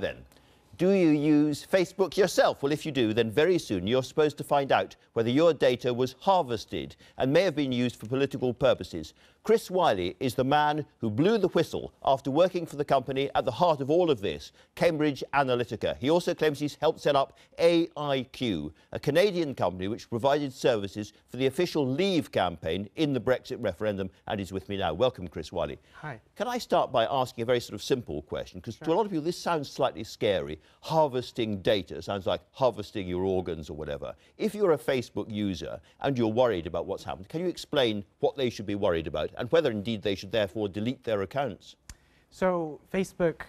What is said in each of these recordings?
Then, do you use Facebook yourself? Well, if you do, then very soon you're supposed to find out whether your data was harvested and may have been used for political purposes. Chris Wylie is the man who blew the whistle after working for the company at the heart of all of this, Cambridge Analytica. He also claims he's helped set up AIQ, a Canadian company which provided services for the official Leave campaign in the Brexit referendum, and he's with me now. Welcome, Chris Wylie. Hi. Can I start by asking a very sort of simple question? Because to a lot of people this sounds slightly scary. Harvesting data sounds like harvesting your organs or whatever. If you're a Facebook user and you're worried about what's happened, can you explain what they should be worried about and whether indeed they should therefore delete their accounts? So Facebook,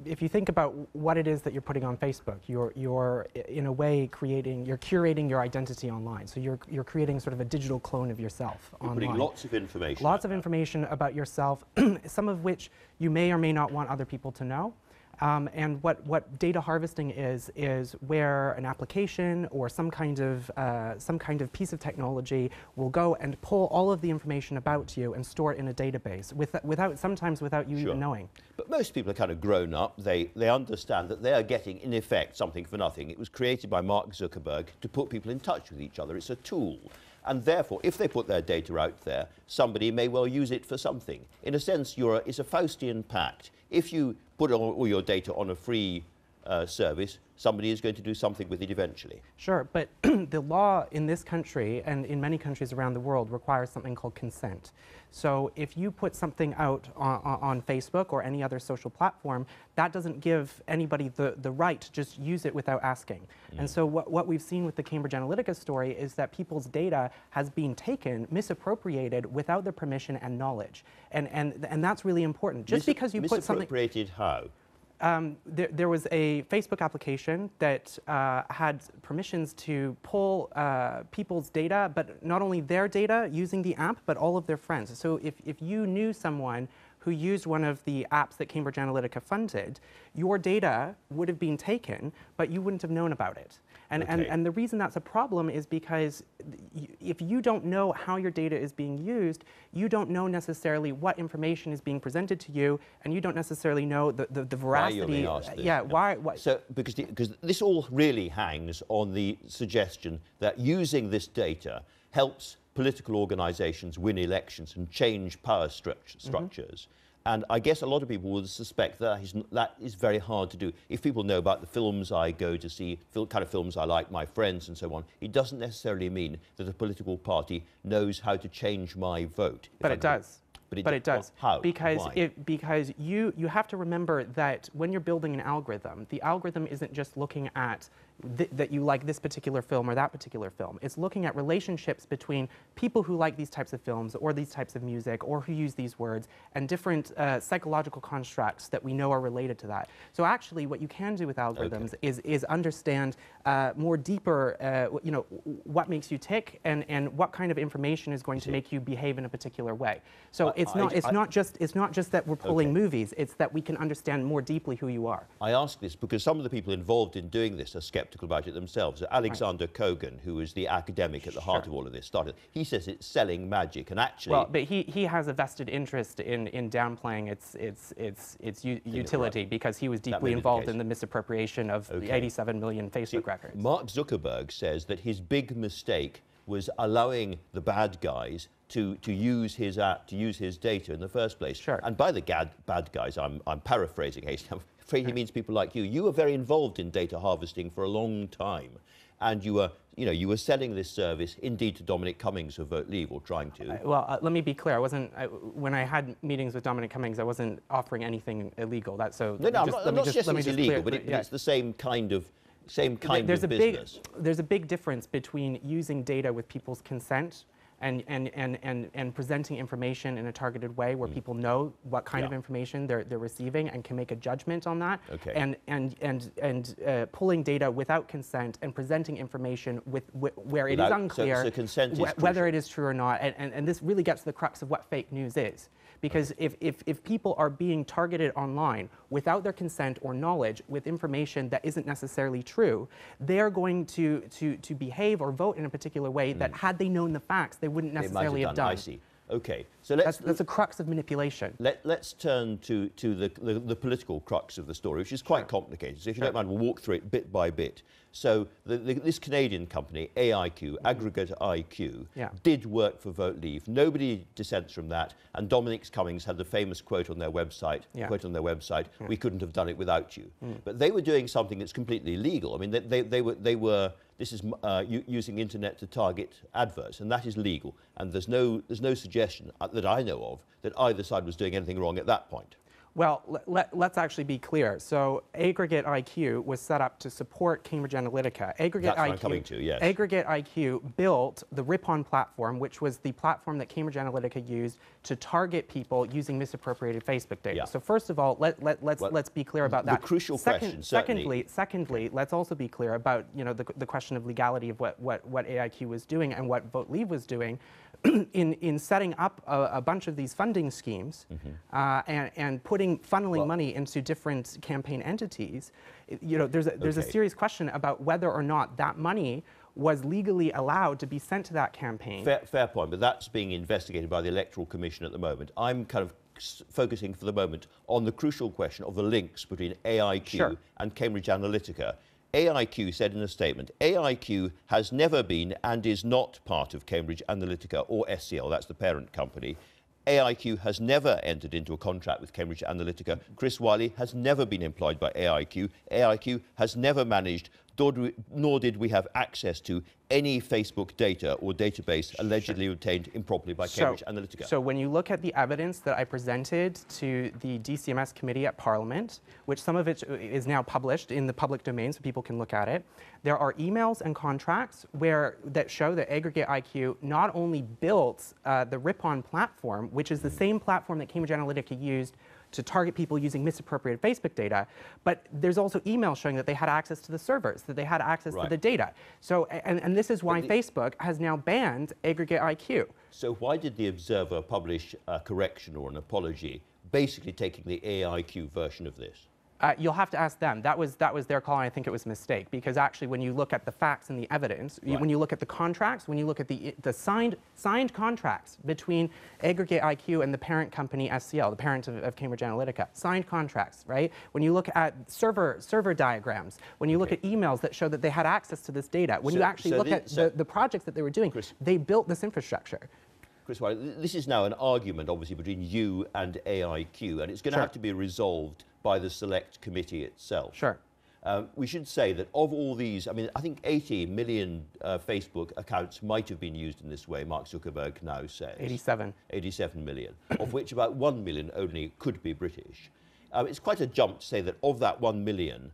if you think about what it is that you're putting on Facebook, you're in a way curating your identity online. So you're creating sort of a digital clone of yourself online. Putting lots of information. Lots of information about yourself, some of which you may or may not want other people to know. And what data harvesting is where an application or some kind of piece of technology will go and pull all of the information about you and store it in a database sometimes without you even knowing. But most people are kind of grown up. They understand that they are getting, in effect, something for nothing. It was created by Mark Zuckerberg to put people in touch with each other. It's a tool. And therefore, if they put their data out there, somebody may well use it for something. In a sense, it's a Faustian pact. If you put all your data on a free service, somebody is going to do something with it eventually. Sure, but the law in this country and in many countries around the world requires something called consent. So if you put something out on Facebook or any other social platform, that doesn't give anybody the right to just use it without asking. And so what we've seen with the Cambridge Analytica story is that people's data has been taken, misappropriated without their permission and knowledge. And that's really important. Just because you put something... Misappropriated how? There was a Facebook application that had permissions to pull people's data, but not only their data using the app, but all of their friends. So if you knew someone who used one of the apps that Cambridge Analytica funded, your data would have been taken, but you wouldn't have known about it. And the reason that's a problem is because if you don't know how your data is being used, you don't know necessarily what information is being presented to you, and you don't necessarily know the veracity. Why you're being asked this. Yeah, why? So, because this all really hangs on the suggestion that using this data helps political organizations win elections and change power structures. And I guess a lot of people would suspect that is very hard to do. If people know about the films I go to see, kind of films I like, my friends and so on, it doesn't necessarily mean that a political party knows how to change my vote. But it does. But it does. How? Because Why? because you have to remember that when you're building an algorithm, the algorithm isn't just looking at that you like this particular film or that particular film. It's looking at relationships between people who like these types of films or these types of music or who use these words and different psychological constructs that we know are related to that. So actually what you can do with algorithms is understand more deeper what makes you tick and what kind of information is going to make you behave in a particular way. So it's not just that we're pulling movies, it's that we can understand more deeply who you are. I ask this because some of the people involved in doing this are skeptical about it themselves. Alexander Kogan, who is the academic at the heart of all of this, he says it's selling magic, and actually... Well, but he has a vested interest in downplaying its utility because he was deeply involved in the misappropriation of the 87 million Facebook records. Mark Zuckerberg says that his big mistake was allowing the bad guys to use his app, to use his data in the first place. Sure. And by the bad guys, I'm paraphrasing. I'm afraid he means people like you. You were very involved in data harvesting for a long time, and you were selling this service indeed to Dominic Cummings of Vote Leave, or trying to. Let me be clear. When I had meetings with Dominic Cummings, I wasn't offering anything illegal. I'm not suggesting it's illegal, but it's the same kind of business. There's a big difference between using data with people's consent and presenting information in a targeted way where people know what kind of information they're receiving and can make a judgment on that, and pulling data without consent and presenting information where it is unclear whether it is true or not, and this really gets to the crux of what fake news is. Because if people are being targeted online without their consent or knowledge with information that isn't necessarily true, they're going to behave or vote in a particular way that had they known the facts, they wouldn't necessarily have done. I see. Okay, so that's the crux of manipulation. Let's turn to the political crux of the story, which is quite complicated. So if you don't mind, we'll walk through it bit by bit. So this Canadian company, AIQ, Aggregate IQ, did work for Vote Leave. Nobody dissents from that. And Dominic Cummings had the famous quote on their website, "We couldn't have done it without you." But they were doing something that's completely illegal. I mean, they were. This is using internet to target adverts, and that is legal. And there's no suggestion that I know of that either side was doing anything wrong at that point. Well, let's actually be clear. So Aggregate IQ was set up to support Cambridge Analytica. Aggregate IQ built the Ripon platform, which was the platform that Cambridge Analytica used to target people using misappropriated Facebook data. Yeah. So first of all, let's be clear about that. The crucial question, certainly. Secondly, let's also be clear about the question of legality of what AIQ was doing and what Vote Leave was doing. In setting up a bunch of these funding schemes and funneling money into different campaign entities, there's a serious question about whether or not that money was legally allowed to be sent to that campaign. Fair point, but that's being investigated by the Electoral Commission at the moment. I'm kind of focusing for the moment on the crucial question of the links between AIQ and Cambridge Analytica. AIQ said in a statement, AIQ has never been and is not part of Cambridge Analytica or SCL, that's the parent company. AIQ has never entered into a contract with Cambridge Analytica. Chris Wylie has never been employed by AIQ. AIQ has never managed, nor did we have access to any Facebook data or database allegedly obtained improperly by Cambridge Analytica. So when you look at the evidence that I presented to the DCMS committee at Parliament, which some of it is now published in the public domain so people can look at it, there are emails and contracts that show that Aggregate IQ not only built the Ripon platform, which is the same platform that Cambridge Analytica used to target people using misappropriated Facebook data, but there's also emails showing that they had access to the servers, that they had access to the data. So, and this is why Facebook has now banned Aggregate IQ. So why did the Observer publish a correction or an apology, basically taking the AIQ version of this? You'll have to ask them. That was their call, and I think it was a mistake, because actually when you look at the facts and the evidence, when you look at the contracts, when you look at the signed contracts between Aggregate IQ and the parent company SCL, the parent of Cambridge Analytica, signed contracts, right? When you look at server diagrams, when you look at emails that show that they had access to this data, when you actually look at the projects that they were doing, they built this infrastructure. Chris Wylie, this is now an argument, obviously, between you and AIQ, and it's going to have to be resolved by the Select Committee itself. Sure. We should say that of all these, I mean, I think 80 million Facebook accounts might have been used in this way, Mark Zuckerberg now says. 87. 87 million, of which about 1 million only could be British. It's quite a jump to say that of that 1 million,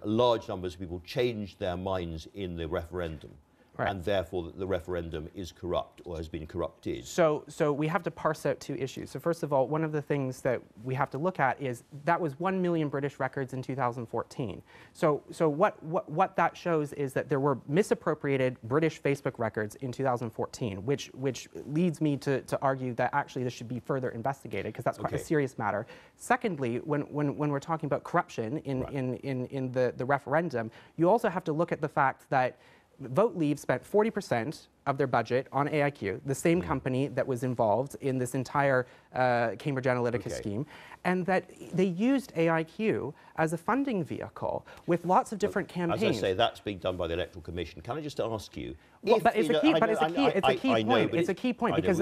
large numbers of people changed their minds in the referendum. And therefore that the referendum is corrupt or has been corrupted. So we have to parse out two issues. So first of all, one of the things that we have to look at is that was 1 million British records in 2014. So what that shows is that there were misappropriated British Facebook records in 2014, which leads me to argue that actually this should be further investigated, because that's quite a serious matter. Secondly, when we're talking about corruption in the referendum, you also have to look at the fact that Vote Leave spent 40% of their budget on AIQ, the same company that was involved in this entire Cambridge Analytica scheme, and that they used AIQ as a funding vehicle with lots of different campaigns. As I say, that's being done by the Electoral Commission. Can I just ask you? But it's a key point. It's a key point because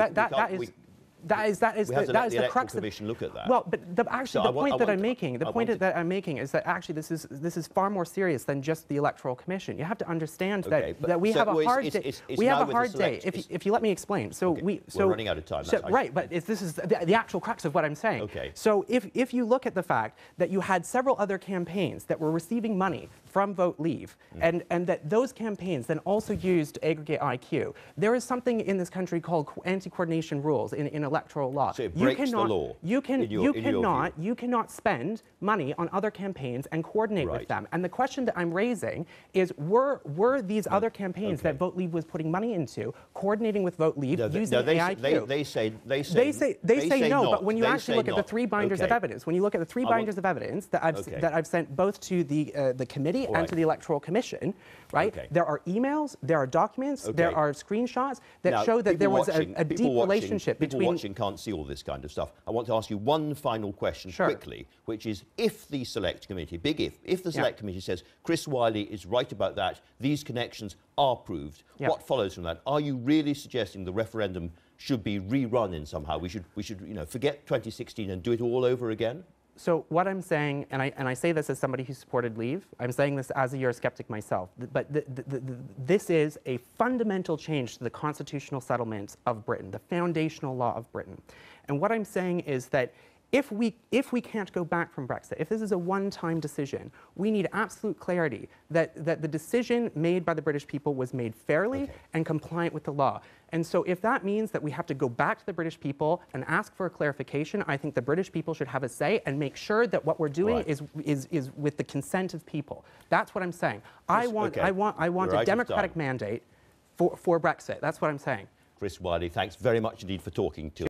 that is the crux of Commission look at that. Well, but the point that I'm making is that actually this is far more serious than just the Electoral Commission. You have to understand that we have a hard day. We have a hard day. If you let me explain. We're running out of time. Right, but this is the actual crux of what I'm saying. Okay. So if you look at the fact that you had several other campaigns that were receiving money from Vote Leave, and that those campaigns then also used Aggregate IQ, there is something in this country called anti-coordination rules in electoral law. So it breaks the law. You cannot spend money on other campaigns and coordinate with them. And the question that I'm raising is, were these other campaigns that Vote Leave was putting money into coordinating with Vote Leave using AIQ? They say no. But when you actually look at the three binders of evidence, when you look at the three binders of evidence that I've sent both to the committee and to the Electoral Commission, right? There are emails, there are documents, there are screenshots that show that there was a deep relationship between... People watching can't see all this kind of stuff. I want to ask you one final question quickly, which is, if the Select Committee, if the Select Committee says Chris Wylie is right about that, these connections are proved, what follows from that? Are you really suggesting the referendum should be rerun in somehow? We should forget 2016 and do it all over again? So what I'm saying, and I say this as somebody who supported Leave, I'm saying this as a Eurosceptic myself, but this is a fundamental change to the constitutional settlements of Britain, the foundational law of Britain. And what I'm saying is that if we can't go back from Brexit, if this is a one-time decision, we need absolute clarity that the decision made by the British people was made fairly and compliant with the law. And so if that means that we have to go back to the British people and ask for a clarification, I think the British people should have a say and make sure that what we're doing is with the consent of people. That's what I'm saying. I want a democratic mandate for Brexit. That's what I'm saying. Chris Wylie, thanks very much indeed for talking to us.